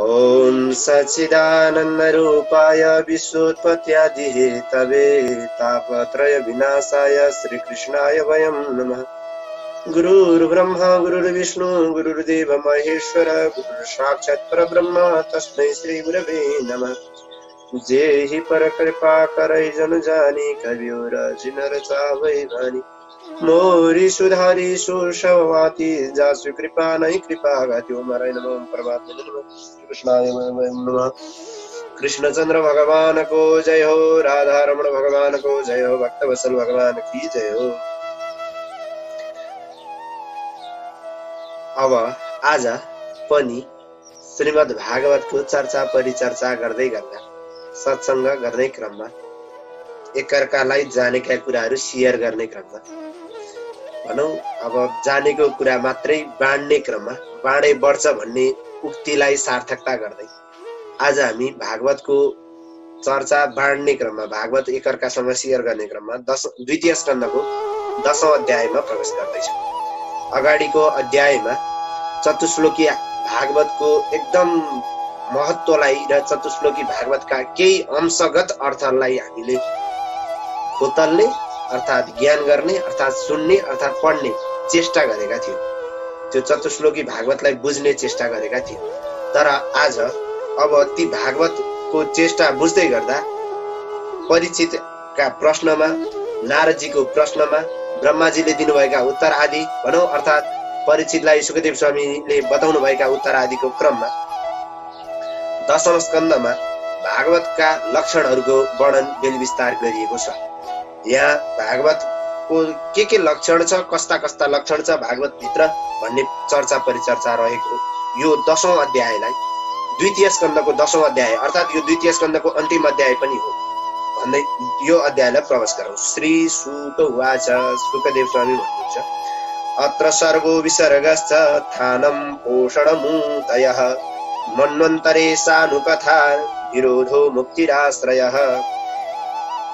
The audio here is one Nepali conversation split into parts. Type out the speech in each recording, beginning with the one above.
ॐ सच्चिदानन्दरूपाय विश्वोत्पत्त्यादिहेतवे तापत्रय विनाशाय श्रीकृष्णाय वयं नमः। गुरुर्ब्रह्मा गुरुर्विष्णु गुरुर्देव महेश्वर गुरुर्साक्षात् परब्रह्म तस्मै श्री गुरवे नमः। जेहि पर कृपा करै जन जानी कवियो रचिनर चावै भानी मोरी सुधारी सुशवाती जासु कृपा नै कृपा गात्यो मरै नमः परमात्मा नमः कृष्णाय नमः। कृष्णचंद्र भगवान को जय हो, राधा रमण भगवान को जय हो, भक्तवत्सल भगवान की जय हो। अब आज पनि श्रीमद् भागवतको चर्चा परिचर्चा गर्दै गर्दा सत्संग गर्ने क्रममा एकअर्कालाई जानेका कुराहरू शेयर गर्ने क्रममा भनौं अब जानेको कुरा मात्रै बाँड्ने क्रममा बाँडे बढ्छ भन्ने उक्तिलाई सार्थकता गर्दै आज हामी भागवतको चर्चा बाँड्ने क्रममा भागवत एकअर्कासँग शेयर गर्ने क्रममा द्वितीय स्कन्धको 10औं अध्यायमा प्रवेश गर्दैछौँ। अगाडिको अध्यायमा चतुश्लोकी भागवतको एकदम महत्वलाई र चतुश्लोकी भागवतका केही अंशगत अर्थलाई हामीले खोतल्ने अर्थात ज्ञान गर्ने अर्थात सुन्ने अर्थात पढ्ने चेष्टा गरेका थियौं। त्यो चतुश्लोकी भागवतलाई बुझ्ने चेष्टा गरेका थियौं। तर आज अब ती भागवतको चेष्टा बुझ्दै गर्दा परीक्षितका प्रश्नमा नारदजीको प्रश्नमा ब्रह्माजीले दिनुभएका उत्तर आदि भनौं अर्थात परीक्षितलाई सुखदेव स्वामीले बताउनु भएका उत्तर आदिको क्रममा 10औं स्कन्धमा भागवतका लक्षणहरूको वर्णन बेलविस्तार गरिएको छ। यहाँ भागवतको के लक्षण छ, कस्ता कस्ता लक्षण छ भागवत भित्र भन्ने चर्चा परिचर्चा रहेको यो 10औं अध्यायलाई द्वितीय स्कन्धको 10औं अध्याय अर्थात यो द्वितीय स्कन्धको अन्तिम अध्याय पनि हो भन्दै यो अध्यायलाई प्रवेश गरौँ। श्री शुक उवाच, सुखदेव स्वामी भन्नुहुन्छ अत्र सर्गो विसर्गश्च थानं पोषणमूतयः मन्वन्तरे सानुकथा विरोधो मुक्तिराश्रयः।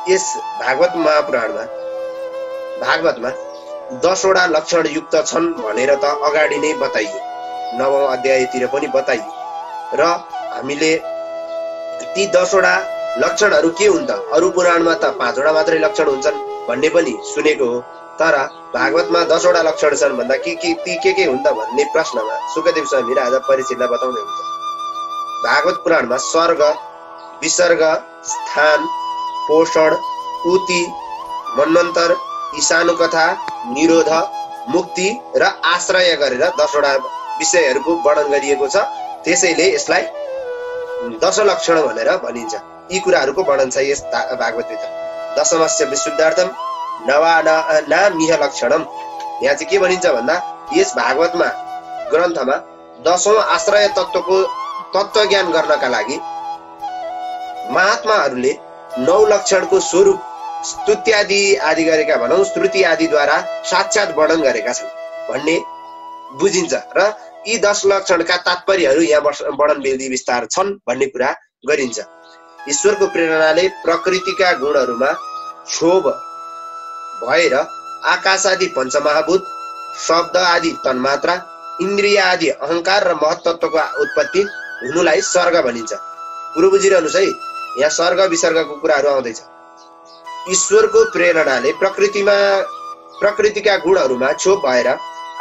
यस भागवत महापुराणमा भागवतमा 10वटा लक्षण युक्त छन् भनेर त अगाडि नै बताइयो, 9औं अध्यायतिर पनि बताइयो र हामीले ती 10वटा लक्षणहरू के हुन् त, अरु पुराणमा त 5वटा मात्रै लक्षण हुन्छन् भन्ने पनि सुनेको हो। तर भागवतमा 10वटा लक्षण छन् भन्दा ती के हुन् त भन्ने प्रश्नमा सुखदेव स्वामी राजा परीक्षितलाई बताउँदै हुन्छ। भागवत पुराणमा स्वर्ग, विसर्ग, स्थान, पोषण, उति, मन्वन्तर, ईशानुकथा, निरोध, मुक्ति र आश्रय गरेर 10वटा विषयहरूको वर्णन गरिएको छ। त्यसैले यसलाई 10 लक्षण भनेर भनिन्छ। यी कुराहरूको वर्णन छ यस भागवतभित्र। दशमस्य विशुद्धार्थम नवानामिह लक्षणम। यहाँ चाहिँ के भनिन्छ भन्दा यस भागवतमा ग्रन्थमा 10औं आश्रय तत्त्वको तत्त्व ज्ञान गर्नका लागि महात्माहरूले 9 लक्षणको स्वरूप स्तुत्यादि आदि गरेका भनौं श्रुति आदिद्वारा साक्षात् वर्णन गरेका छन् भन्ने बुझिन्छ र यी 10 लक्षणका तात्पर्यहरू यहाँ वर्णन विस्तार छन् भन्ने कुरा गरिन्छ। ईश्वरको प्रेरणाले प्रकृतिका गुणहरूमा क्षोभ भएर आकाश आदि पञ्चमहाभूत, शब्द आदि तन्मात्रा, इन्द्रिय आदि अहंकार र महत्त्वको उत्पत्ति हुनुलाई सर्ग भनिन्छ। पुरो बुझिरहनुस् है, यहाँ सर्ग विसर्गको कुराहरू आउँदैछ। ईश्वरको प्रेरणाले प्रकृतिका गुणहरूमा क्षोभ भएर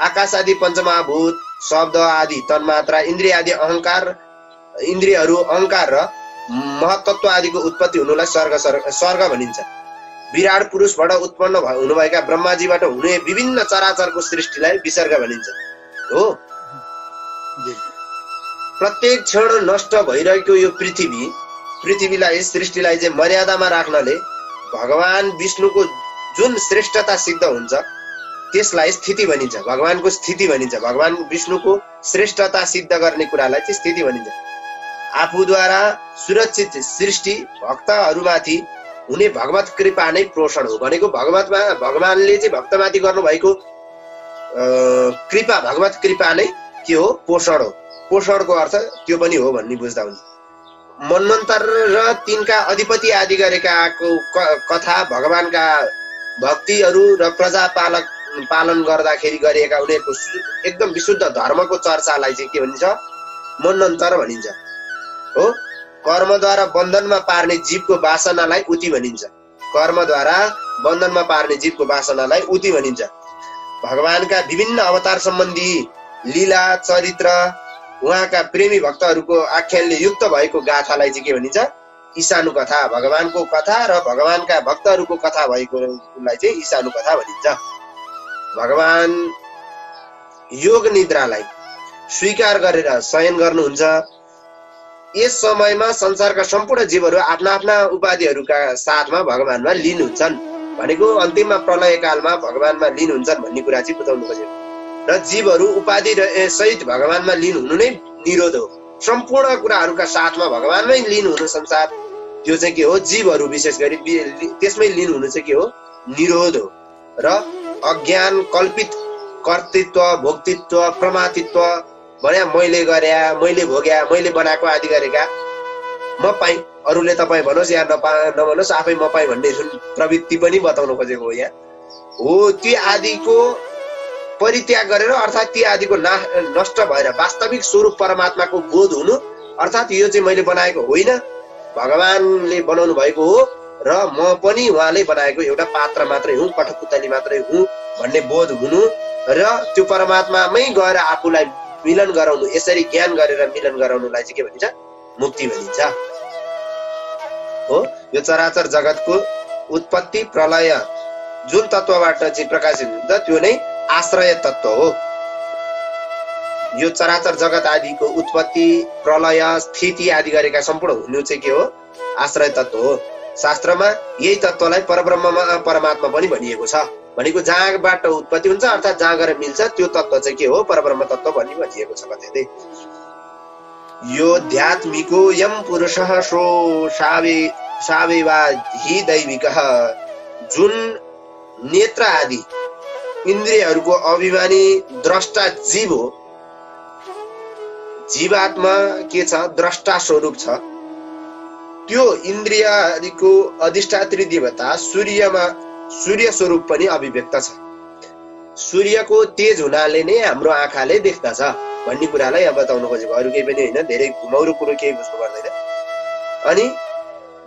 आकाश आदि पञ्चमहाभूत, शब्द आदि तन्मात्रा, इन्द्रिय आदि इन्द्रियहरू अहंकार र महत्त्व आदिको उत्पत्ति हुनुलाई सर्ग भनिन्छ। विराट पुरुषबाट उत्पन्न हुनुभएका ब्रह्माजीबाट हुने विभिन्न चराचरको सृष्टिलाई विसर्ग भनिन्छ। हो, प्रत्येक क्षण नष्ट भइरहेको यो पृथ्वीलाई सृष्टिलाई चाहिँ मर्यादामा राख्नले भगवान विष्णुको जुन श्रेष्ठता सिद्ध हुन्छ त्यसलाई स्थिति भनिन्छ, भगवानको स्थिति भनिन्छ। भगवान विष्णुको श्रेष्ठता सिद्ध गर्ने कुरालाई चाहिँ स्थिति भनिन्छ। आफूद्वारा सुरक्षित सृष्टि भक्तहरूमाथि हुने भगवत कृपा नै पोषण हो भनेको। भगवानले चाहिँ भक्तमाथि गर्नुभएको कृपा, भगवत कृपा नै के हो, पोषण हो। पोषणको अर्थ त्यो पनि हो भन्ने बुझ्दा हुन्छ। मन्वन्तर र तिनका अधिपति आदि गरेका कथा, भगवानका भक्तिहरू र प्रजा पालन गर्दाखेरि गरिएका उनीहरूको एकदम विशुद्ध धर्मको चर्चालाई चाहिँ के भनिन्छ, मनन्तर भनिन्छ हो। कर्मद्वारा बन्धनमा पार्ने जीवको वासनालाई उति भनिन्छ। कर्मद्वारा बन्धनमा पार्ने जीवको वासनालाई उति भनिन्छ। भगवानका विभिन्न अवतार सम्बन्धी लीला चरित्र उहाँका प्रेमी भक्तहरूको आख्यानले युक्त भएको गाथालाई चाहिँ के भनिन्छ? ईशानु कथा। भगवानको कथा र भगवानका भक्तहरूको कथा भएकोलाई चाहिँ ईशानु कथा भनिन्छ। भगवान योग निद्रालाई स्वीकार गरेर शयन गर्नुहुन्छ। यस समयमा संसारका सम्पूर्ण जीवहरू आफ्ना आफ्ना उपाधिहरूका साथमा भगवानमा लीन हुन्छन् भनेको अन्तिममा प्रलय कालमा भगवानमा लीन हुन्छन् भन्ने कुरा चाहिँ बताउनु खोजेको र जीवहरू उपाधि सहित भगवानमा लीन हुनु नै निरोध हो। सम्पूर्ण कुराहरूका साथमा भगवानमै लीन हुनु संसार त्यो चाहिँ के हो? जीवहरू विशेष गरी त्यसमै लीन हुनु चाहिँ के हो? निरोध हो। र अज्ञान कल्पित कर्तृत्व भोक्तृत्व प्रमातित्व भने मैले गरे मैले भोग्या मैले बनाएको आदि गरेका म पाएँ अरूले तपाईँ भनोस् या नभनोस् आफै म पाएँ भन्ने जुन प्रवृत्ति पनि बताउन खोजेको हो यहाँ हो। ती आदिको परित्याग गरेर अर्थात् ती आदिको नष्ट भएर वास्तविक स्वरूप परमात्माको बोध हुनु अर्थात् यो चाहिँ मैले बनाएको होइन भगवानले बनाउनु भएको हो र म पनि उहाँले बनाएको एउटा पात्र मात्रै हुँ कठपुतली मात्रै हुँ भन्ने बोध हुनु र त्यो परमात्मामै गएर आफूलाई मिलन गराउनु यसरी ज्ञान गरेर मिलन गराउनुलाई चाहिँ के भनिन्छ? मुक्ति भनिन्छ हो। यो चराचर जगतको उत्पत्ति प्रलय जुन तत्वबाट चाहिँ प्रकाशित हुन्छ त्यो नै आश्रय तत्व हो। यो चराचर जगत आदिको उत्पत्ति प्रलय स्थिति आदि गरेका सम्पूर्ण हुनु चाहिँ के हो? आश्रय तत्व हो। शास्त्रमा यही तत्वलाई परब्रह्ममा परमात्मा पनि भनिएको छ भनेको जहाँबाट उत्पत्ति हुन्छ अर्थात् जहाँ गएर मिल्छ त्यो तत्व चाहिँ के हो? परब्रह्म तत्व भन्ने भनिएको छ कतै। यो ध्यात्मिको यम पुरुषः सो सावेवाधि दैविकः जुन नेत्र आदि इन्द्रियहरूको अभिमानी द्रष्टा जीव हो। जीवात्मा के छ? द्रष्टा स्वरूप छ। त्यो इन्द्रियको अधिष्ठात्री देवता सूर्य स्वरूप पनि अभिव्यक्त छ। सूर्यको तेज हुनाले नै हाम्रो आँखाले देख्दछ भन्ने कुरालाई यहाँ बताउनु खोजेको अरू केही पनि होइन। धेरै घुमाउरो कुरो केही बुझ्नु पर्दैन। अनि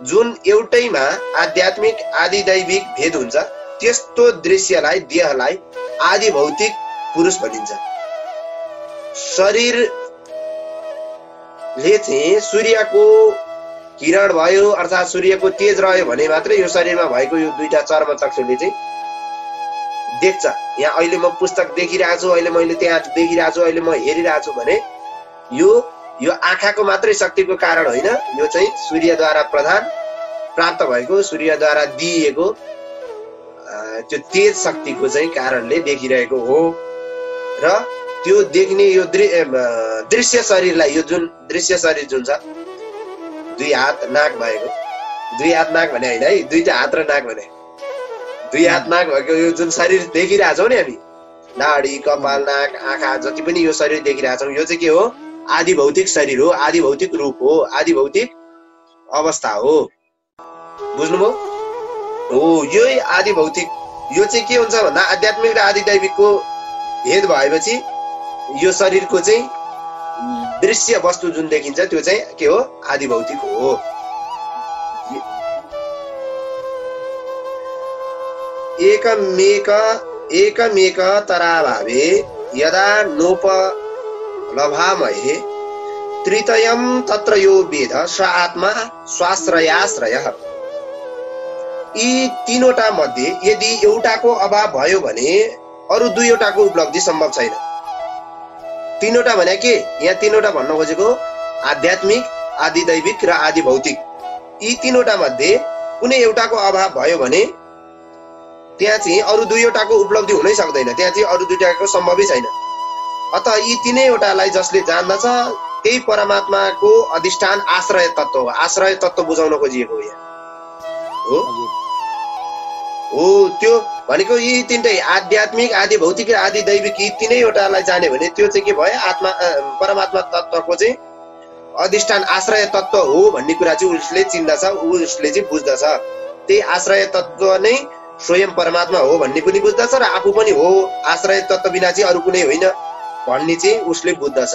जुन एउटैमा आध्यात्मिक आदि दैविक भेद हुन्छ त्यस्तो दृश्यलाई देहलाई आदि भौतिक पुरुष भनिन्छ। शरीरले चाहिँ सूर्यको किरण भयो अर्थात् सूर्यको तेज रह्यो भने मात्रै यो शरीरमा भएको यो दुईटा चर्म चक्षुले चाहिँ देख्छ। यहाँ अहिले म पुस्तक देखिरहेको छु अहिले मैले त्यहाँ देखिरहेको छु अहिले म हेरिरहेको छु भने यो आँखाको मात्रै शक्तिको कारण होइन यो चाहिँ सूर्यद्वारा प्राप्त भएको सूर्यद्वारा दिइएको त्यो तेज शक्तिको चाहिँ कारणले देखिरहेको हो। र त्यो देख्ने यो दृश्य शरीरलाई यो जुन दृश्य शरीर जुन छ दुई हात नाक भएको दुई हात नाक भने होइन है दुईटा हात र नाक भने दुई हात नाक भएको यो जुन शरीर देखिरहेछौँ नि हामी नाडी कपाल नाक आँखा जति पनि यो शरीर देखिरहेछौँ यो चाहिँ के हो? आदि भौतिक शरीर हो आदि भौतिक रूप हो आदि भौतिक अवस्था हो। बुझ्नुभयो हो? यही आदि भौतिक यो चाहिँ के हुन्छ भन्दा आध्यात्मिक र आदि दैविकको भेद भएपछि यो शरीरको चाहिँ दृश्य वस्तु जुन देखिन्छ त्यो चाहिँ के हो? आदि भौतिक हो। एकमेक तराभावे यदा नोपलभामहे तृतीयं तत्र यो वेद स आत्मा स्वाश्रयाश्रयः। यी तीनवटा मध्ये यदि एउटाको अभाव भयो भने अरु दुईवटाको उपलब्धि सम्भव छैन। तीनवटा भने के? यहाँ तीनवटा भन्न खोजेको आध्यात्मिक आदि दैविक र आदि भौतिक। यी तीनवटा मध्ये कुनै एउटाको अभाव भयो भने त्यहाँ चाहिँ अरु दुईवटाको उपलब्धि हुनै सक्दैन, त्यहाँ चाहिँ अरु दुईवटाको सम्भवै छैन। अतः यी तीनैवटालाई जसले जान्दछ त्यही परमात्माको अधिष्ठान आश्रय तत्व हो। आश्रय तत्व बुझाउन खोजिएको हो यहाँ हो त्यो भनेको यी तीनटै आध्यात्मिक आदि भौतिक र आदि दैविक यी तीनैवटालाई जाने भने त्यो चाहिँ के भयो? आत्मा परमात्मा तत्वको चाहिँ अधिष्ठान आश्रय तत्व हो भन्ने कुरा चाहिँ उसले चिन्दछ, उसले चाहिँ बुझ्दछ। त्यही आश्रय तत्व नै स्वयं परमात्मा हो भन्ने पनि बुझ्दछ र आफू पनि हो, आश्रय तत्व बिना चाहिँ अरु कुनै होइन भन्ने चाहिँ उसले बुझ्दछ।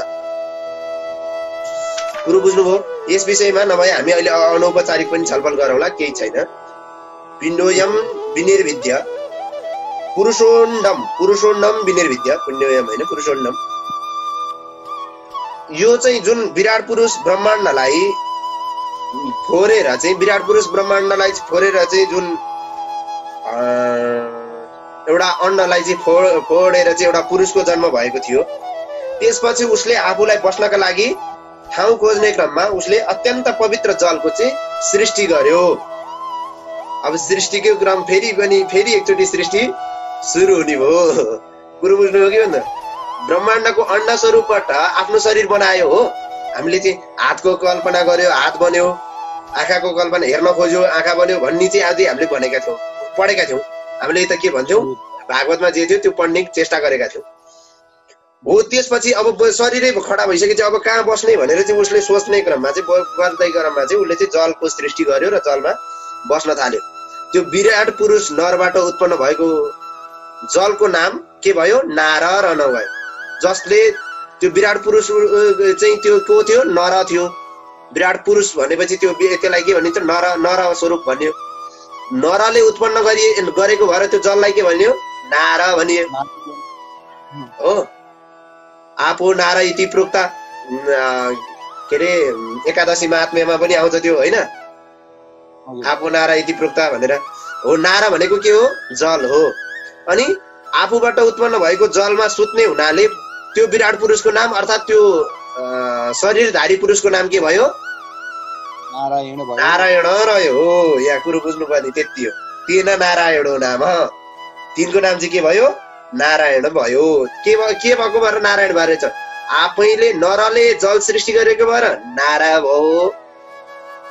कुरो बुझ्नुभयो। यस विषयमा नभए हामी अहिले अनौपचारिक पनि छलफल गरौँला, केही छैन। पिण्डोयम विनिर्विद्य पुरुषोण्डम विनिर्विद्य, पिण्डोयम होइन पुरुषोण्डम। यो चाहिँ जुन विराट पुरुष ब्रह्माण्डलाई फोरेर चाहिँ जुन एउटा अण्डलाई चाहिँ फोडेर चाहिँ एउटा पुरुषको जन्म भएको थियो। त्यसपछि उसले आफूलाई बस्नका लागि ठाउँ खोज्ने क्रममा उसले अत्यन्त पवित्र जलको चाहिँ सृष्टि गर्यो। अब सृष्टिको क्रम फेरि एकचोटि सृष्टि सुरु हुने भयो। कुरो बुझ्नुभयो कि भन्दा ब्रह्माण्डको अण्ड स्वरूपबाट आफ्नो शरीर बनायो हो। हामीले चाहिँ हातको कल्पना गर्यो, हात बन्यो, आँखाको कल्पना हेर्न खोज्यो, आँखा बन्यो भन्ने चाहिँ आदि हामीले भनेका थियौँ, पढेका थियौँ। हामीले त के भन्छौँ, भागवतमा जे थियो त्यो पढ्ने चेष्टा गरेका थियौँ हो। त्यसपछि अब शरीरै खडा भइसकेपछि अब कहाँ बस्ने भनेर चाहिँ उसले सोच्ने क्रममा चाहिँ गर्दै क्रममा चाहिँ उसले चाहिँ जलको सृष्टि गर्यो र जलमा बस्न थाल्यो। त्यो विराट पुरुष नरबाट उत्पन्न भएको जलको नाम के भयो, नारायण भयो। जसले त्यो विराट पुरुष चाहिँ त्यो को थियो, नर थियो। विराट पुरुष भनेपछि त्यसलाई के भनिन्छ, नर स्वरूप भन्यो। नरले उत्पन्न गरेको भएर त्यो जललाई के भन्यो, नार भनियो हो। आपो नार इति प्रोक्ता, के अरे एकादशी महात्म्यमा पनि आउँछ त्यो होइन, आपो नार इति प्रोक्ता भनेर हो। नार भनेको के हो, जल हो। अनि आफूबाट उत्पन्न भएको जलमा सुत्ने हुनाले त्यो विराट पुरुषको नाम अर्थात् त्यो शरीरधारी पुरुषको नाम के भयो, नारायण रह्यो हो। यहाँ कुरो बुझ्नु पर्ने त्यति हो। तेन नारायणो नाम, तिनको नाम चाहिँ के भयो, नारायण भयो। के भएको भएर नारायण भएर आफैले नरले जल सृष्टि गरेको भएर नारा भयो।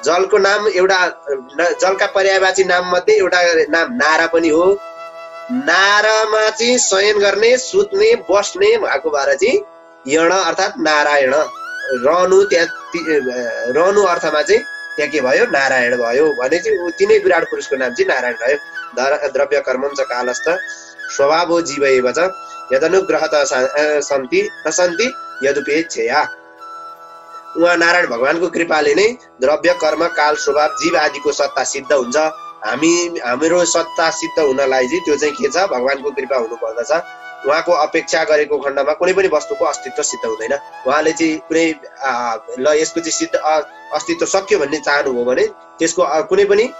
जलको नाम एउटा, जलका पर्यायवाची नाम मध्ये एउटा नाम नारा पनि हो। नारामा चाहिँ शयन गर्ने, सुत्ने, बस्ने भएको भएर चाहिँ यण अर्थात् नारायण। रहनु अर्थमा चाहिँ त्यहाँ के भयो, नारायण भयो भने चाहिँ तिनै विराट पुरुषको नाम चाहिँ नारायण भयो। द्रव्य कर्मम च कालस्थ स्वभावो जीव एव च यदनुग्रहत सन्ति यदुपेक्षया। उहाँ नारायण भगवानको कृपाले नै द्रव्य कर्म काल स्वभाव जीव आदिको सत्ता सिद्ध हुन्छ। हाम्रो सत्ता सिद्ध हुनलाई चाहिँ त्यो चाहिँ के छ, भगवानको कृपा हुनु पर्दछ। उहाँको अपेक्षा गरेको खण्डमा कुनै पनि वस्तुको अस्तित्व सिद्ध हुँदैन। उहाँले चाहिँ कुनै ल यसको चाहिँ सिद्ध अस्तित्व सक्यो भन्ने चाहनुभयो भने त्यसको कुनै पनि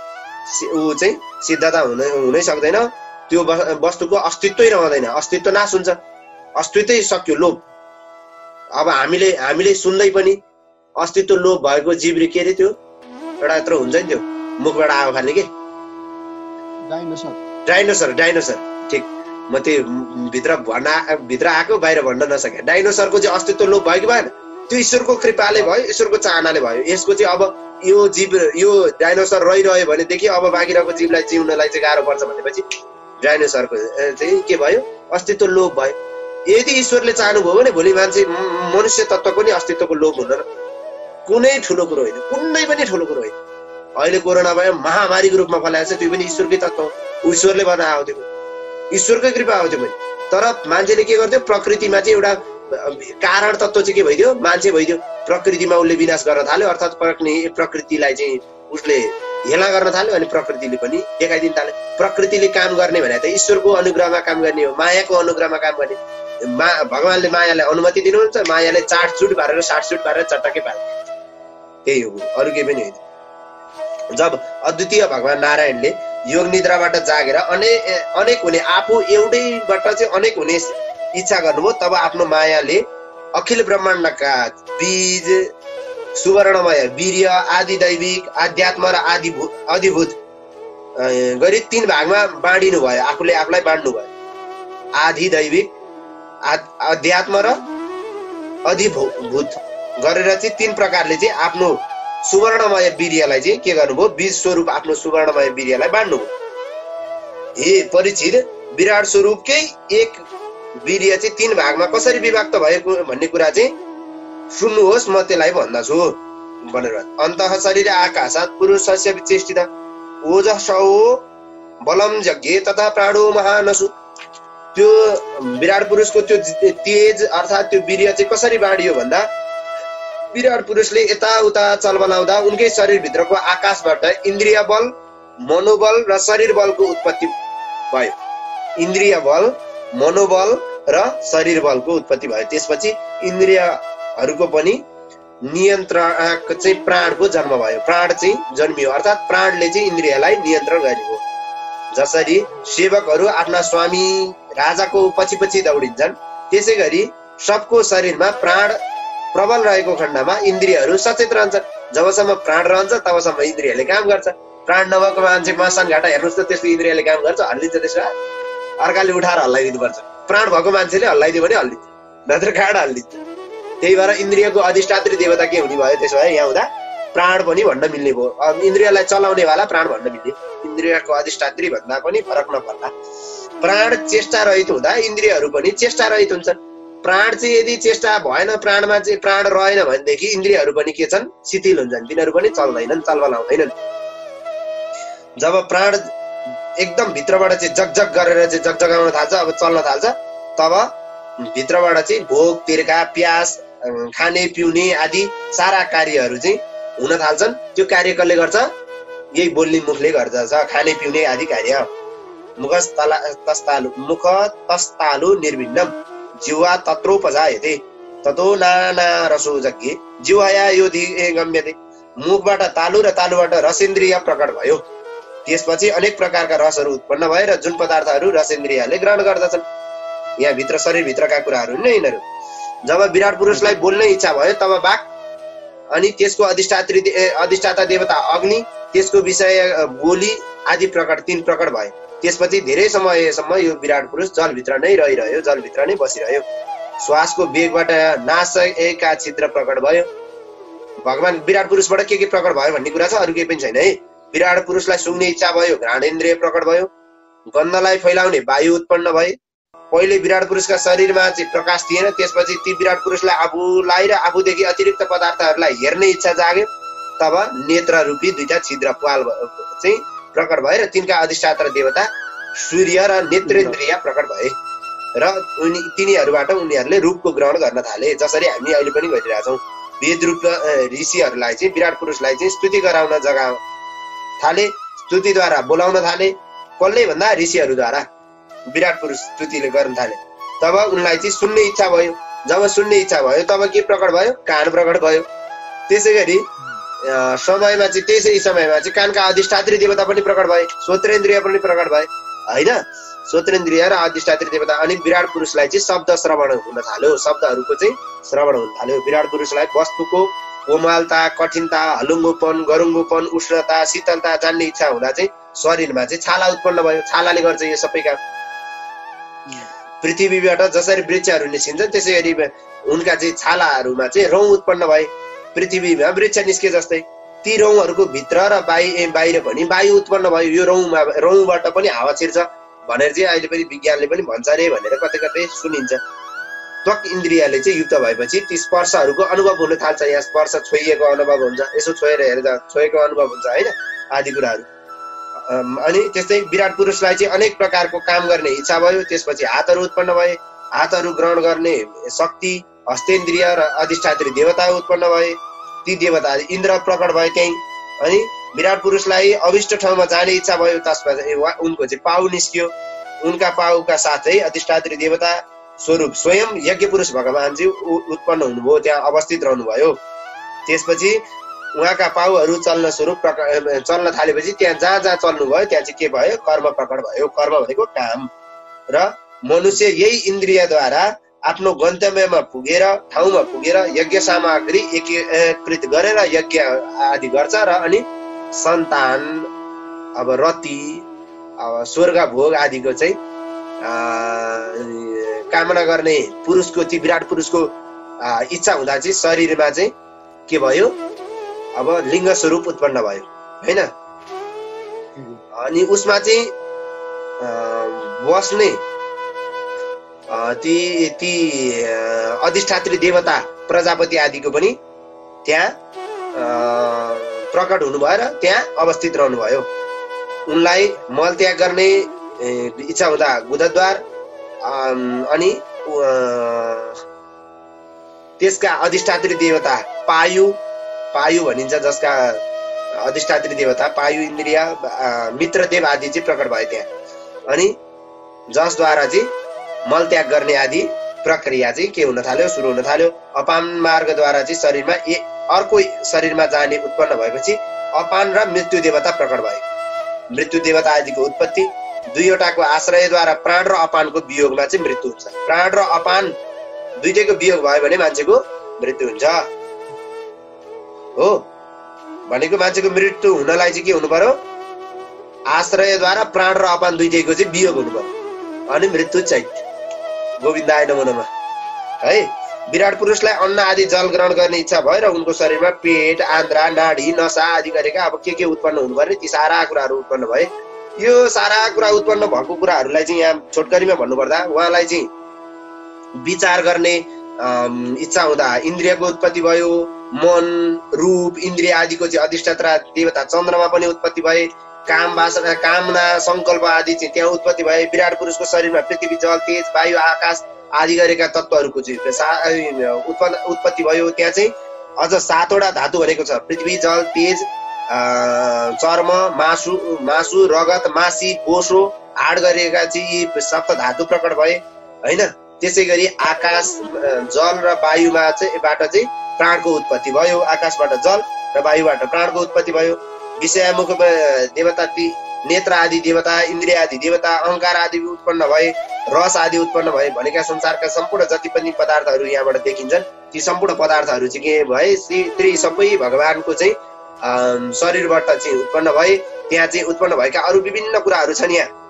ऊ चाहिँ सिद्धता हुनै सक्दैन। त्यो वस्तुको अस्तित्वै रहँदैन, अस्तित्व नाश हुन्छ, अस्तित्वै सक्यो, लोभ। अब हामीले सुन्दै पनि अस्तित्व लोभ भएको जीवले के अरे त्यो एउटा यत्रो हुन्छ नि, त्यो मुखबाट आगो फाल्ने के डाइनोसर। ठिक, म त्यो भित्र आएको बाहिर भन्न नसके। डाइनोसरको चाहिँ अस्तित्व लोप भयो कि भएन, त्यो ईश्वरको कृपाले भयो, ईश्वरको चाहनाले भयो। यसको चाहिँ अब यो जीव, यो डाइनोसर रहिरह्यो भनेदेखि अब बाँकी रहेको जीवलाई जिउनलाई चाहिँ गाह्रो पर्छ भनेपछि डाइनोसरको चाहिँ के भयो, अस्तित्व लोप भयो। यदि ईश्वरले चाहनुभयो भने भोलि मान्छे मनुष्य तत्त्वको नि अस्तित्वको लोप हुँदैन। कुनै ठुलो कुरो होइन, कुनै पनि ठुलो कुरो होइन। अहिले कोरोना भयो, महामारीको रूपमा फैलाएको छ, त्यो पनि ईश्वरकै तत्त्व हो, ईश्वरले बनाएको थियो, ईश्वरकै कृपा हो त्यो पनि। तर मान्छेले के गर्थ्यो, प्रकृतिमा चाहिँ एउटा कारण तत्त्व चाहिँ के भइदियो, मान्छे भइदियो। प्रकृतिमा उसले विनाश गर्न थाल्यो, अर्थात् प्रकृतिलाई चाहिँ उसले हेला गर्न थाल्यो। अनि प्रकृतिले पनि देखाइदिन थाल्यो। प्रकृतिले काम गर्ने भने त ईश्वरको अनुग्रहमा काम गर्ने हो, मायाको अनुग्रहमा काम गर्ने। भगवानले मायालाई अनुमति दिनुहुन्छ, मायाले चाटचुट पारेर साटचुट पारेर चटक्कै पार्छ, त्यही हो, अरू केही पनि होइन। जब अद्वितीय भगवान नारायणले योग निद्राबाट जागेर अनेक हुने, आफू एउटैबाट चाहिँ अनेक हुने इच्छा गर्नुभयो, तब आफ्नो मायाले अखिल ब्रह्माण्डका बीज, सुवर्णमय, वीर्य, आदि दैविक, आध्यात्म र अधिभूत गरी 3 भागमा बाँडिनु भयो। आफूले आफूलाई बाँड्नु भयो। आदि दैविक, अध्यात्म र अधिभूत गरेर चाहिँ 3 प्रकारले चाहिँ आफ्नो सुवर्णमय वीर्यलाई चाहिँ के गर्नुभयो, बीज स्वरूप आफ्नो सुवर्णमय वीर्यलाई बाँड्नुभयो। हे परीक्षित, विराट स्वरूपकै एक वीर्य चाहिँ 3 भागमा कसरी विभक्त भएको भन्ने कुरा चाहिँ सुन्नुहोस्, म त्यसलाई भन्दछु भनेर। अन्तः शरीर आकाशात् पुरुषस्य विचेष्टित ओजसो बलम यज्ञे तथा प्राणो महानसु। त्यो विराट पुरुषको त्यो तेज अर्थात् त्यो वीर्य चाहिँ कसरी बाँडियो भन्दा विराट पुरुषले यताउता चलबलाउँदा उनकै शरीरभित्रको आकाशबाट इन्द्रिय बल, मनोबल र शरीर बलको उत्पत्ति भयो। इन्द्रिय बल, मनोबल र शरीर बलको उत्पत्ति भयो। त्यसपछि इन्द्रियहरूको पनि नियन्त्रणक चाहिँ प्राणको जन्म भयो। प्राण चाहिँ जन्मियो, अर्थात् प्राणले चाहिँ इन्द्रियलाई नियन्त्रण गरेको। जसरी सेवकहरू आफ्ना स्वामी राजाको पछि पछि दौडिन्छन्, त्यसै गरी सबको शरीरमा प्राण प्रबल रहेको खण्डमा इन्द्रियहरू सचेत रहन्छन्। जबसम्म प्राण रहन्छ तबसम्म इन्द्रियले काम गर्छ। प्राण नभएको मान्छेमा सङ्घाटा हेर्नुहोस् त, त्यसको इन्द्रियले काम गर्छ, हल्लिन्छ। त्यसो अर्काले उठाएर हल्लाइदिनु पर्छ। प्राण भएको मान्छेले हल्लाइदियो भने हल्लिन्छ, नत्र काँड हल्लिन्छ। त्यही भएर इन्द्रियको अधिष्ठात्री देवता के हुने भयो? त्यसो भए यहाँ हुँदा प्राण पनि भन्न मिल्ने भयो। इन्द्रियलाई चलाउने वाला प्राण भन्न मिल्ने। इन्द्रियको अधिष्ठात्री भन्दा पनि फरक नपर्ला। प्राण चेष्टा रहित हुँदा इन्द्रियहरू पनि चेष्टा रहित हुन्छन्। प्राण चाहिँ यदि चेष्टा भएन, प्राणमा चाहिँ प्राण रहेन भनेदेखि इन्द्रियहरू पनि के छन्? शिथिल हुन्छन्। तिनीहरू पनि चल्दैनन्, चलबलाउँदैनन्। जब प्राण एकदम भित्रबाट चाहिँ जगजग गरेर चाहिँ जगजगाउन थाल्छ, अब चल्न थाल्छ, तब भित्रबाट चाहिँ भोक, तिर्खा, प्यास, खाने पिउने आदि सारा कार्यहरू चाहिँ हुन थाल्छन्। त्यो कार्य कसले गर्छ? यही बोल्ने मुखले गर्छ। खाने पिउने आदि कार्य। मुख तस्तालु निर्भिन्नम जिह्वा तत्रोपजायते ततो नाना रसो जग्गे जिह्वाया यो गम्यते। मुखबाट तालु र तालुबाट रसेन्द्रिय प्रकट भयो। त्यसपछि अनेक प्रकारका रसहरू उत्पन्न भए र जुन पदार्थहरू रसेन्द्रियले ग्रहण गर्दछन्। यहाँ भित्र शरीरभित्रका कुराहरू नै यिनीहरू। जब विराट पुरुषलाई बोल्ने इच्छा भयो तब वाक, अनि त्यसको अधिष्ठाता देवता अग्नि, त्यसको विषय बोली आदि प्रकट, 3 प्रकट भए। त्यसपछि धेरै समयसम्म यो विराट पुरुष जलभित्र नै रहिरह्यो, जलभित्र नै बसिरह्यो। श्वासको वेगबाट नासका छिद्र प्रकट भयो। भगवान विराट पुरुषबाट के प्रकट भयो भन्ने कुरा छ, अरू केही पनि छैन है। विराट पुरुषलाई सुँघ्ने इच्छा भयो, घ्राणेन्द्रिय प्रकट भयो। गन्धलाई फैलाउने वायु उत्पन्न भए। पहिले विराट पुरुषका शरीरमा चाहिँ प्रकाश थिएन, त्यसपछि ती विराट पुरुषलाई आफूलाई र आफूदेखि अतिरिक्त पदार्थहरूलाई हेर्ने इच्छा जाग्यो। तब नेत्र रूपी 2टा छिद्र पाल चाहिँ प्रकट भए र तिनका अधिष्ठाता देवता सूर्य र नेत्रेन्द्रिय प्रकट भए र तिनीहरूबाट उनीहरूले रूपको ग्रहण गर्न थाले। जसरी हामी अहिले पनि गरिरहेछौँ। वेद रूप ऋषिहरूलाई चाहिँ विराट पुरुषलाई चाहिँ स्तुति गराउन जगा थाले, स्तुतिद्वारा बोलाउन थाले। कसले भन्दा? ऋषिहरूद्वारा विराट पुरुष स्तुतिले गर्न थाले। तब उनलाई चाहिँ सुन्ने इच्छा भयो। जब सुन्ने इच्छा भयो तब के प्रकट भयो? कान प्रकट भयो। त्यसै गरी समयमा चाहिँ त्यसै समयमा चाहिँ कानका अधिष्ठात्री देवता पनि प्रकट भए, श्रोत्रेन्द्रिय पनि प्रकट भए होइन। श्रोत्रेन्द्रिय र अधिष्ठात्री देवता। अनि विराट पुरुषलाई चाहिँ शब्द श्रवण हुन थाल्यो, शब्दहरूको चाहिँ श्रवण हुन थाल्यो। विराट पुरुषलाई वस्तुको कोमलता, कठिनता, हलुङ्गोपन, गरुङ्गोपन, उष्णता, शीतलता जान्ने इच्छा हुँदा चाहिँ शरीरमा चाहिँ छाला उत्पन्न भयो। छालाले गर्छ यो सबै काम। पृथ्वीबाट जसरी वृक्षहरू निस्किन्छन् त्यसै गरी उनका चाहिँ छालाहरूमा चाहिँ रौँ उत्पन्न भए। पृथ्वीमा वृक्ष निस्के जस्तै ती रौँहरूको भित्र र बाहिर पनि वायु उत्पन्न भयो। यो रौँबाट पनि हावा छिर्छ भनेर चाहिँ अहिले पनि विज्ञानले पनि भन्छ अरे भनेर कतै कतै सुनिन्छ। त्वक इन्द्रियले चाहिँ युक्त भएपछि ती स्पर्शहरूको अनुभव हुन थाल्छ। यहाँ स्पर्श छोइएको अनुभव हुन्छ, यसो छोएर हेर्दा छोएको अनुभव हुन्छ होइन, आदि कुराहरू। अनि त्यस्तै विराट पुरुषलाई चाहिँ अनेक प्रकारको काम गर्ने इच्छा भयो। त्यसपछि हातहरू उत्पन्न भए। हातहरू ग्रहण गर्ने शक्ति हस्तेन्द्रिय र अधिष्ठात्री देवता उत्पन्न भए। ती देवता इन्द्र प्रकट भए त्यही। अनि विराट पुरुषलाई अभिष्ट ठाउँमा जाने इच्छा भयो। त्यसपछि उनको चाहिँ पाउ निस्कियो। उनका पाउका साथै अधिष्ठात्री देवता स्वरूप स्वयं यज्ञ पुरुष भगवानजी उत्पन्न हुनुभयो, त्यहाँ अवस्थित रहनुभयो। त्यसपछि उहाँका पाउहरू चल्न थालेपछि त्यहाँ जहाँ जहाँ चल्नुभयो त्यहाँ चाहिँ के भयो? कर्म प्रकट भयो। कर्म भनेको काम। र मनुष्य यही इन्द्रियद्वारा आफ्नो गन्तव्यमा पुगेर, ठाउँमा पुगेर यज्ञ सामग्री एकीकृत गरेर यज्ञ आदि गर्छ र अनि सन्तान, अब रति, अब स्वर्ग भोग आदिको चाहिँ कामना गर्ने पुरुषको चाहिँ विराट पुरुषको इच्छा हुँदा चाहिँ शरीरमा चाहिँ के भयो? अब लिङ्ग स्वरूप उत्पन्न भयो होइन। अनि उसमा चाहिँ बस्ने ती अधिष्ठात्री देवता प्रजापति आदिको पनि त्यहाँ प्रकट हुनुभयो र त्यहाँ अवस्थित रहनुभयो। उनलाई मल त्याग गर्ने इच्छा हुँदा गुदद्वार, अनि त्यसका अधिष्ठात्री देवता पायु भनिन्छ, जसका अधिष्ठात्री देवता पायु, इन्द्रिय, मित्रदेव आदि चाहिँ प्रकट भए त्यहाँ। अनि जसद्वारा चाहिँ मलत्याग गर्ने आदि प्रक्रिया चाहिँ के हुन थाल्यो, सुरु हुन थाल्यो। अपान मार्गद्वारा चाहिँ शरीरमा अर्को शरीरमा जाने उत्पन्न भएपछि अपान र मृत्यु देवता प्रकट भए। मृत्यु देवता आदिको उत्पत्ति दुईवटाको आश्रयद्वारा प्राण र अपानको वियोगमा चाहिँ मृत्यु हुन्छ। प्राण र अपान दुईटैको वियोग भयो भने मान्छेको मृत्यु हुन्छ हो। भनेको मान्छेको मृत्यु हुनलाई चाहिँ के हुनु पर्यो, आश्रयद्वारा प्राण र अपान दुईटैको चाहिँ वियोग हुनु पर्यो, अनि मृत्यु चाहिँ। गोविन्दाय नमो नमः है। विराट पुरुषलाई अन्न आदि जल ग्रहण गर्ने इच्छा भएर उनको शरीरमा पेट, आन्द्रा, नाडी, नसा आदि गरेका अब के उत्पन्न हुनु पर्ने, ती सारा कुराहरू उत्पन्न भए। यो सारा कुरा उत्पन्न भएको कुराहरूलाई चाहिँ यहाँ छोटकरीमा भन्नुपर्दा उहाँलाई चाहिँ विचार गर्ने इच्छा हुँदा इन्द्रियको उत्पत्ति भयो। मन, रूप, इन्द्रिय आदिको चाहिँ अधिष्ठाता देवता चन्द्रमा पनि उत्पत्ति भए। काम, वासना, कामना, संकल्प आदि चाहिँ त्यहाँ उत्पत्ति भए। विराट पुरुषको शरीरमा पृथ्वी, जल, तेज, वायु, आकाश आदि गरेका तत्त्वहरूको चाहिँ उत्पत्ति भयो। त्यहाँ चाहिँ अझ 7वटा धातु भनेको छ, पृथ्वी, जल, तेज, चर्म, मासु, रगत, मासी, बोसो, हाड गरेका चाहिँ 7 धातु प्रकट भए होइन। त्यसै गरी आकाश, जल र वायुमा चाहिँ प्राणको उत्पत्ति भयो। आकाशबाट जल र वायुबाट प्राणको उत्पत्ति भयो। विषयमुख देवता, नेत्र आदि देवता, इन्द्रिय आदि देवता, अहंकार आदि उत्पन्न भए। रस आदि उत्पन्न भए भनेका संसारका सम्पूर्ण जति पनि पदार्थहरू यहाँबाट देखिन्छन् ती सम्पूर्ण पदार्थहरू चाहिँ के भए, ती सबै भगवानको चाहिँ शरीरबाट चाहिँ उत्पन्न भए। त्यहाँ चाहिँ उत्पन्न भएका अरू विभिन्न कुराहरू छन् यहाँ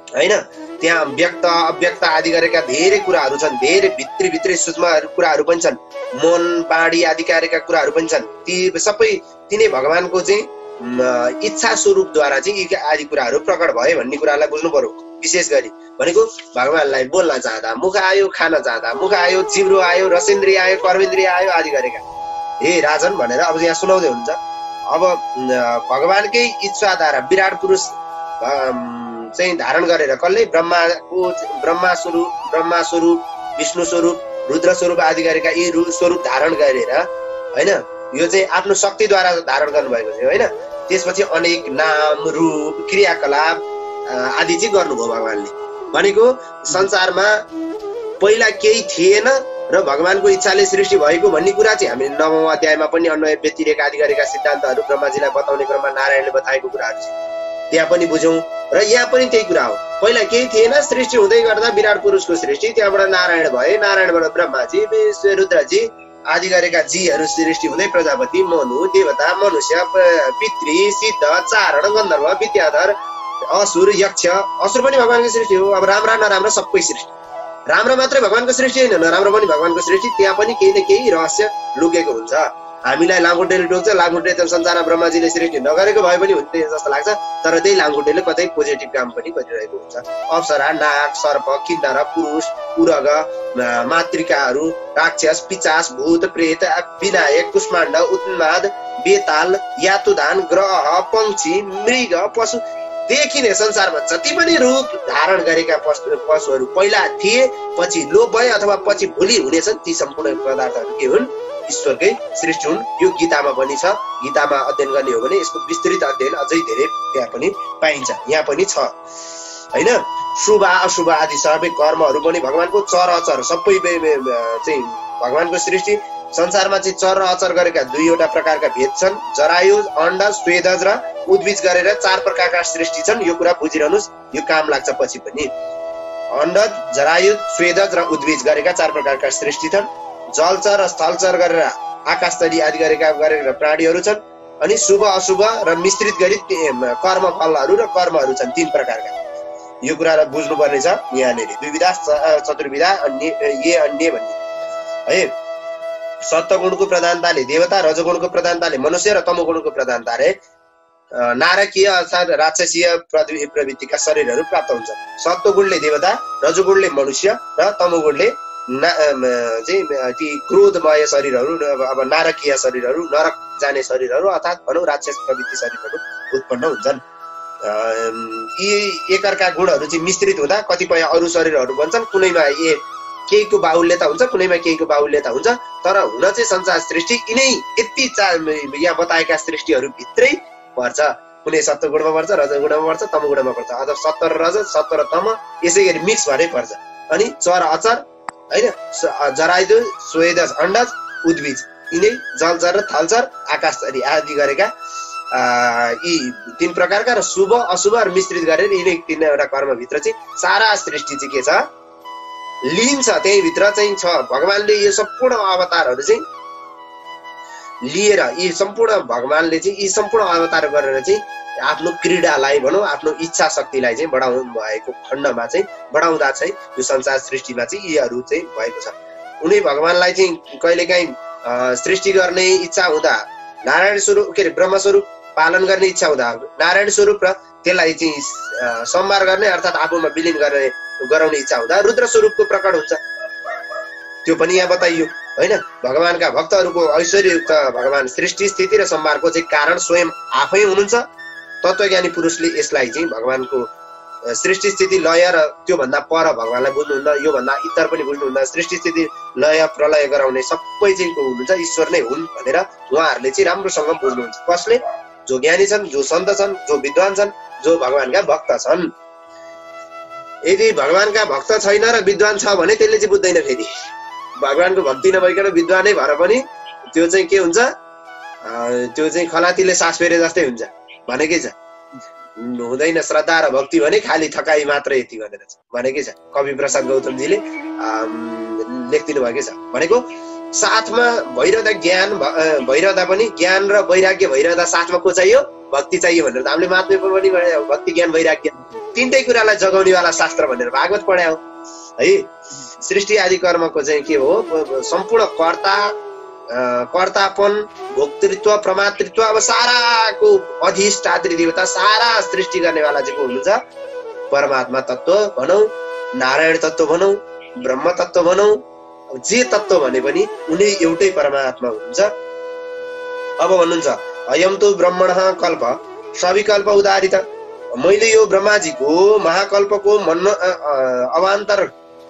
होइन। त्यहाँ व्यक्त, अव्यक्त आदि गरेका धेरै कुराहरू छन्, धेरै भित्री सूक्ष्म कुराहरू पनि छन्, मन, बाणी आदि गरेका कुराहरू पनि छन्। ती सबै तिनै भगवानको चाहिँ इच्छा स्वरूपद्वारा चाहिँ यी आदि कुराहरू प्रकट भए भन्ने कुरालाई बुझ्नु पर्यो। विशेष गरी भनेको भगवानलाई बोल्न चाहँदा मुख आयो, खान चाहँदा मुख आयो, जिब्रो आयो, रसेन्द्रिय आयो, कर्मेन्द्रिय आयो आदि गरेका हे राजन भनेर अब यहाँ सुनाउँदै हुन्छ। अब भगवानकै इच्छाद्वारा विराट पुरुष चाहिँ धारण गरेर कसले ब्रह्मा स्वरूप, विष्णु स्वरूप, रुद्र स्वरूप आदि गरेका यी स्वरूप धारण गरेर होइन, यो चाहिँ आफ्नो शक्तिद्वारा धारण गर्नुभएको थियो होइन। त्यसपछि अनेक नाम, रूप, क्रियाकलाप आदि चाहिँ गर्नुभयो भगवानले। भनेको संसारमा पहिला केही थिएन र भगवानको इच्छाले सृष्टि भएको भन्ने कुरा चाहिँ हामी 9औं अध्यायमा पनि अन्वय व्यतिरेक आदि गरेका सिद्धान्तहरू ब्रह्माजीलाई बताउने क्रममा नारायणले बताएको कुराहरू छ, त्यहाँ पनि बुझौँ। र यहाँ पनि त्यही कुरा हो, पहिला केही थिएन, सृष्टि हुँदै गर्दा विराट पुरुषको सृष्टि, त्यहाँबाट नारायण भए, नारायणबाट ब्रह्माजी, रुद्रजी आदि गरेका जीहरू सृष्टि हुँदै प्रजापति, मनु, देवता, मनुष्य, पितृ, सिद्ध, चारण, गन्धर्व, विद्याधर, असुर, यक्ष। असुर पनि भगवानको सृष्टि हो। अब राम्रा नराम्रा सबै सृष्टि, राम्रो मात्रै भगवानको सृष्टि होइन, नराम्रो पनि भगवानको सृष्टि। त्यहाँ पनि केही न केही रहस्य लुकेको हुन्छ। हामीलाई लामखुट्टेले टोक्छ, लामखुट्टे त संसारमा ब्रह्माजीले सृष्टि नगरेको भए पनि हुन्थे जस्तो लाग्छ, तर त्यही लामखुट्टेले कतै पोजिटिभ काम पनि गरिरहेको हुन्छ। अप्सरा, नाग, सर्प, किन्नर, पुरुष, उरग, मातृकाहरू, राक्षस, पिचास, भूत, प्रेत, विनायक, कुष्माण्ड, उन्माद, बेताल, यातुदान, ग्रह, पंक्षी, मृग, पशु देखिने संसारमा जति पनि रूप धारण गरेका पशुहरू पहिला थिए, पछि लोप भए अथवा पछि भोलि हुनेछन्, ती सम्पूर्ण पदार्थहरू के हुन्, ईश्वरकै सृष्टि हुन्। यो गीतामा पनि छ। गीतामा अध्ययन गर्ने हो भने यसको विस्तृत अध्ययन अझै धेरै त्यहाँ पनि पाइन्छ, यहाँ पनि छ होइन। शुभ अशुभ आदि सबै कर्महरू पनि भगवानको चर अचर सबै चाहिँ भगवानको सृष्टि। संसारमा चाहिँ चर र अचर गरेका दुईवटा प्रकारका भेद छन्, जरायुज, अण्डज, स्वेदज र उद्भिज गरेर 4 प्रकारका सृष्टि छन्। यो कुरा बुझिरहनुहोस्, यो काम लाग्छ पछि पनि। अण्डज, जरायुज, स्वेदज र उद्भिज गरेका 4 प्रकारका सृष्टि छन्। जलचर र स्थलचर गरेर आकाशतली आदि गरेका प्राणीहरू छन्। अनि शुभ अशुभ र मिश्रित गरी कर्म फलहरू र कर्महरू छन् 3 प्रकारका। यो कुरालाई बुझ्नुपर्ने छ यहाँनिर। द्विविधा, चतुर्विधा, अन्य भन्ने है। सत्वगुणको प्रधानताले देवता, रजगुणको प्रधानताले मनुष्य र तमोगुणको प्रधानताले नारकीय अर्थात् राक्षसीय प्रवृत्तिका शरीरहरू प्राप्त हुन्छन्। सत्वगुणले देवता, रजगुणले मनुष्य र तमोगुणले चाहिँ ती क्रोधमय शरीरहरू, अब नारकीय शरीरहरू, नरक जाने शरीरहरू अर्थात् भनौँ राक्षस प्रवृत्ति शरीरहरू उत्पन्न हुन्छन्। यी एकअर्का गुणहरू चाहिँ मिश्रित हुँदा कतिपय अरू शरीरहरू बन्छन्। कुनैमा केहीको बाहुल्यता हुन्छ, कुनैमा केहीको बाहुल्यता हुन्छ, तर हुन चाहिँ संसार सृष्टि यिनै यति यहाँ बताएका सृष्टिहरू भित्रै पर्छ। कुनै सत्वगुणमा पर्छ, रजगुणमा पर्छ, तमगुणमा पर्छ, अथवा सत्व र रज, सत्व र तम यसै गरी मिक्स भएरै पर्छ। अनि चर अचर होइन, जरायुज, स्वेदज, अण्डज, उद्भिज, यिनै जलचर र थलचर, आकाशचरी आदि गरेका यी 3 प्रकारका र शुभ अशुभ र मिश्रित गरेर यिनै 3वटा कर्मभित्र चाहिँ सारा सृष्टि चाहिँ के छ लिन्छ। त्यही भित्र चाहिँ छ भगवानले यो सम्पूर्ण अवतारहरू चाहिँ लिएर, यी सम्पूर्ण भगवानले चाहिँ यी सम्पूर्ण अवतार गरेर चाहिँ आफ्नो क्रीडालाई भनौँ, आफ्नो इच्छा शक्तिलाई चाहिँ बढाउनु भएको खण्डमा चाहिँ बढाउँदा चाहिँ यो संसार सृष्टिमा चाहिँ यीहरू चाहिँ भएको छ। उनी भगवानलाई चाहिँ कहिलेकाहीँ सृष्टि गर्ने इच्छा हुँदा नारायण स्वरूप के अरे ब्रह्म स्वरूप पालन गर्ने इच्छा हुँदा नारायण स्वरूप र त्यसलाई चाहिँ संहार गर्ने अर्थात् आफूमा विलिन गराउने इच्छा हुँदा रुद्र स्वरूपको प्रकट हुन्छ। त्यो पनि यहाँ बताइयो होइन। भगवानका भक्तहरूको ऐश्वर्ययुक्त भगवान सृष्टि स्थिति र संहारको चाहिँ कारण स्वयं आफै हुनुहुन्छ। तत्त्वज्ञानी पुरुषले यसलाई चाहिँ भगवानको सृष्टि स्थिति लय र त्योभन्दा पर भगवानलाई बुझ्नुहुन्न, योभन्दा इतर पनि बुझ्नुहुन्न। सृष्टि स्थिति लय प्रलय गराउने सबै चाहिँ को हुनुहुन्छ ईश्वर नै हुन् भनेर उहाँहरूले चाहिँ राम्रोसँग बुझ्नुहुन्छ। कसले? जो ज्ञानी छन्, जो सन्त छन्, जो विद्वान छन्, जो भगवानका भक्त छन्। यदि भगवानका भक्त छैन र विद्वान छ भने त्यसले चाहिँ बुझ्दैन। फेरि भगवानको भक्ति नभइकन विद्वानै भएर पनि त्यो चाहिँ के हुन्छ, त्यो चाहिँ खलातीले सास फेरे जस्तै हुन्छ भनेकै छ। हुँदैन श्रद्धा र भक्ति भने खाली थकाइ मात्र यति भनेर भनेकै छ। कवि प्रसाद गौतमजीले लेखिदिनु भएकै छ। भनेको साथमा भइरहँदा ज्ञान भइरहँदा पनि ज्ञान र वैराग्य भइरहँदा साथमा को चाहियो? भक्ति चाहियो भनेर त हामीले महात्म्यमा पनि भक्ति ज्ञान वैराग्य 3टै कुरालाई जगाउनेवाला शास्त्र भनेर भागवत पढ्या हो है। सृष्टि आदि कर्मको चाहिँ के हो? सम्पूर्ण कर्तापन, भोक्तृत्व, प्रमातृत्व, अब साराको अधिष्ठात्री देवता, सारा सृष्टि गर्नेवाला चाहिँ को हुनुहुन्छ? परमात्मा तत्त्व भनौँ, नारायण तत्त्व भनौँ, ब्रह्म तत्त्व भनौँ, जे तत्त्व भने पनि उनी एउटै परमात्मा हुनुहुन्छ। अब भन्नुहुन्छ अयम तो ब्रह्मणः कल्प सविकल्प उदारित। मैले यो ब्रह्माजीको महाकल्पको अवान्तर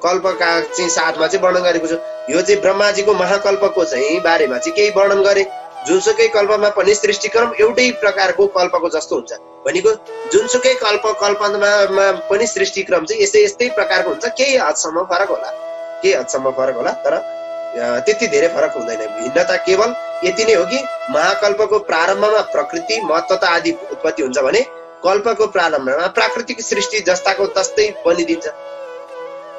कल्पका चाहिँ साथमा चाहिँ वर्णन गरेको छु। यो चाहिँ ब्रह्माजीको महाकल्पको चाहिँ बारेमा चाहिँ केही वर्णन गरे। जुनसुकै कल्पमा पनि सृष्टिक्रम एउटै प्रकारको कल्पको जस्तो हुन्छ। भनेको जुनसुकै कल्पनामा पनि सृष्टिक्रम चाहिँ यस्तै प्रकारको हुन्छ। केही हदसम्म फरक होला, तर त्यति धेरै फरक हुँदैन। भिन्नता केवल यति नै हो कि महाकल्पको प्रारम्भमा प्रकृति, महत्त्वता आदि उत्पत्ति हुन्छ भने कल्पको प्रारम्भमा प्राकृतिक सृष्टि जस्ताको तस्तै बनिदिन्छ।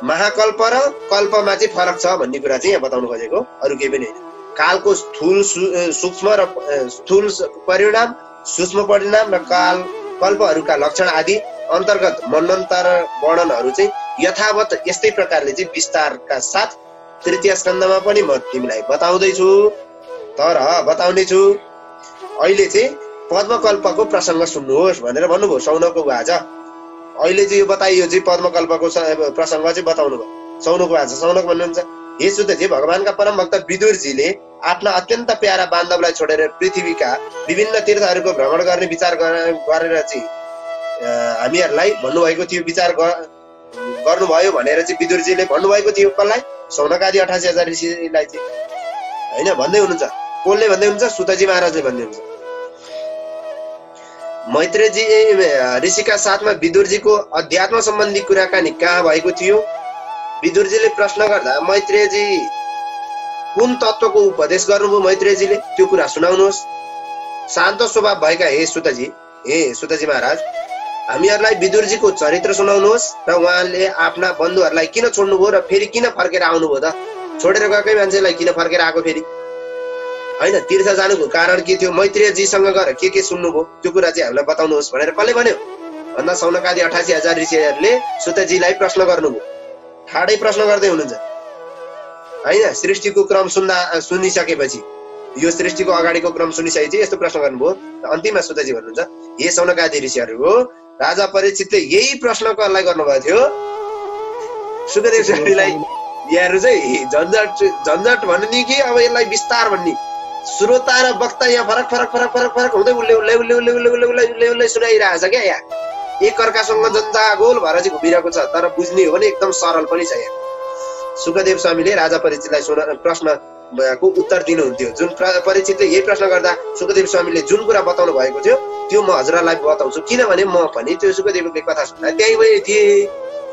महाकल्प र कल्पमा चाहिँ फरक छ भन्ने कुरा चाहिँ यहाँ बताउनु खोजेको, अरू केही पनि होइन। कालको सूक्ष्म र स्थूल परिणाम, सूक्ष्म परिणाम र कल्पहरूका लक्षण आदि अन्तर्गत मन्वन्तर वर्णनहरू चाहिँ यथावत यस्तै प्रकारले चाहिँ विस्तारका साथ तृतीय स्कन्धमा पनि म तिमीलाई बताउँदैछु। तर बताउने छु अहिले चाहिँ पद्मकल्पको प्रसङ्ग सुन्नुहोस् भनेर भन्नुभयो सौनको आज। अहिले चाहिँ यो बताइयो चाहिँ पद्मकल्पको प्रसङ्ग चाहिँ बताउनु भयो सौनको आज। सौनक भन्नुहुन्छ हे सुतजी, भगवानका परम भक्त विदुरजीले आफ्ना अत्यन्त प्यारा बान्धवलाई छोडेर पृथ्वीका विभिन्न तीर्थहरूको भ्रमण गर्ने विचार गरेर चाहिँ हामीहरूलाई भन्नुभएको थियो, विचार गर्नुभयो भनेर चाहिँ विदुरजीले भन्नुभएको थियो। कसलाई? सौनक आदि 88,000 ऋषिलाई चाहिँ होइन भन्दै हुनुहुन्छ। कसले भन्दै हुनुहुन्छ? सुतजी महाराजले भन्दै हुनुहुन्छ। मैत्रेयजी ऋषिका साथमा विदुरजीको अध्यात्म सम्बन्धी कुराकानी कहाँ भएको थियो? विदुरजीले प्रश्न गर्दा मैत्रेयजी कुन तत्त्वको उपदेश गर्नुभयो मैत्रेयजीले? त्यो कुरा सुनाउनुहोस्। शान्त स्वभाव भएका हे सुतजी महाराज, हामीहरूलाई विदुरजीको चरित्र सुनाउनुहोस् र उहाँले आफ्ना बन्धुहरूलाई किन छोड्नुभयो र फेरि किन फर्केर आउनुभयो त? छोडेर गएकै मान्छेलाई किन फर्केर आएको फेरि? होइन, तीर्थ जानुको कारण के थियो? मैत्रेयजीसँग गएर के सुन्नुभयो त्यो कुरा चाहिँ हामीलाई बताउनुहोस् भनेर कसले भन्यो भन्दा सौनक आदि 88,000 ऋषिहरूले सुतजीलाई प्रश्न गर्नुभयो। ठाडै प्रश्न गर्दै हुनुहुन्छ होइन। सृष्टिको क्रम सुनिसकेपछि, यो सृष्टिको अगाडिको क्रम सुनिसकेपछि यस्तो प्रश्न गर्नुभयो। अन्तिममा सुतजी भन्नुहुन्छ हे सौनक आदि ऋषिहरू हो, राजा परीक्षितले यही प्रश्न कसलाई गर्नुभएको थियो? सुखदेव स्वामीलाई। यहाँहरू चाहिँ झन्झट भन्ने कि अब यसलाई विस्तार भन्ने? श्रोता र वक्ता यहाँ फरक हुँदै उसले सुनाइरहेछ क्या। यहाँ एक अर्कासँग जन्जागोल भएर चाहिँ घुमिरहेको छ, तर बुझ्ने हो भने एकदम सरल पनि छ। यहाँ सुखदेव स्वामीले राजा परीक्षितलाई प्रश्नको उत्तर दिनुहुन्थ्यो। जुन परीक्षितले यही प्रश्न गर्दा सुखदेव स्वामीले जुन कुरा बताउनु भएको थियो त्यो म हजुरलाई बताउँछु, किनभने म पनि त्यो सुखदेवले कथा सुन्दा त्यही थिएँ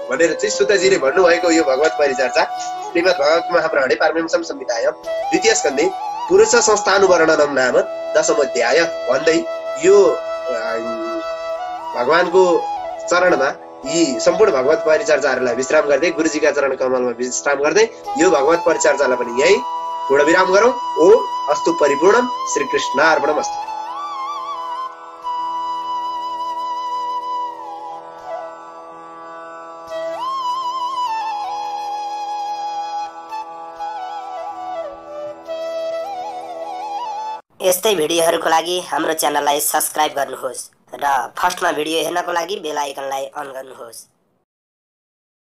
भनेर चाहिँ सुतजीले भन्नुभएको यो भगवत परिचर्चा श्रीमद् भगवत महापुराणे पारमहंस्यां संहितायां द्वितीय स्कन्धे पुरुष संस्थानुवर्णनम नाम दशमोऽध्याय भन्दै यो भगवानको चरणमा यी सम्पूर्ण भगवत परिचर्चाहरूलाई विश्राम गर्दै गुरुजीका चरण कमलमा विश्राम गर्दै यो भगवत परिचर्चालाई पनि यही पूर्ण विराम गरौँ। ओम अस्तु परिपूर्णम। श्री कृष्णार्पणमस्तु। यस्तै भिडियोहरूको लागि हाम्रो च्यानललाई सब्स्क्राइब गर्नुहोस् र फर्स्टमा भिडियो हेर्नको लागि बेल आइकनलाई अन गर्नुहोस्।